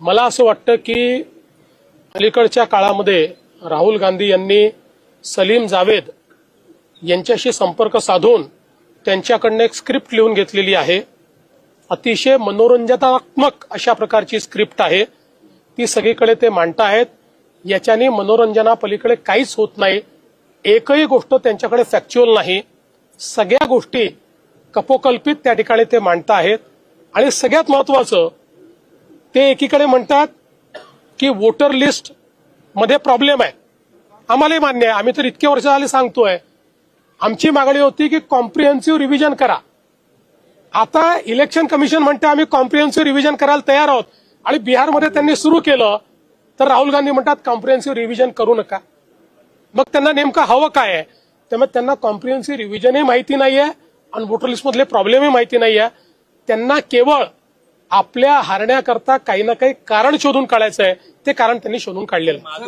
मला असं वाटतं की अलीकडच्या काळामध्ये राहुल गांधी यांनी सलीम जावेद यांच्याशी संपर्क साधून त्यांच्याकडनं एक स्क्रिप्ट लिहून घेतलेली आहे। अतिशय मनोरंजनात्मक अशा प्रकारची स्क्रिप्ट आहे। ती सगळीकडे ते मांडतायत। याच्याने मनोरंजनापलीकडे काहीच होत नाही। एकही गोष्ट त्यांच्याकडे फॅक्च्युअल नाही। सगळ्या गोष्टी कपोकल्पित त्या ठिकाणी ते मांडतायत। आणि सगळ्यात महत्त्वाचं ते एकीकडे म्हणतात की वोटर लिस्ट मध्ये प्रॉब्लेम आहे। आम्हालाही मान्य आहे, आम्ही तर इतके वर्ष झाले सांगतोय। आमची मागणी होती की कॉम्प्रिहेन्सिव्ह रिव्हिजन करा। आता इलेक्शन कमिशन म्हणते आम्ही कॉम्प्रिहेन्सिव्ह रिव्हिजन करायला तयार आहोत आणि बिहारमध्ये त्यांनी सुरू केलं तर राहुल गांधी म्हणतात कॉम्प्रिहेन्सिव्ह रिव्हिजन करू नका। मग त्यांना नेमकं हवं काय आहे? त्यामुळे त्यांना कॉम्प्रिहेन्सिव्ह रिव्हिजनही माहिती नाहीये आणि वोटर लिस्टमधले प्रॉब्लेमही माहिती नाहीये। त्यांना केवळ आपल्या हारण्याकरता काही ना काही कारण शोधून काढायचं आहे। ते कारण त्यांनी शोधून काढलेलं आहे।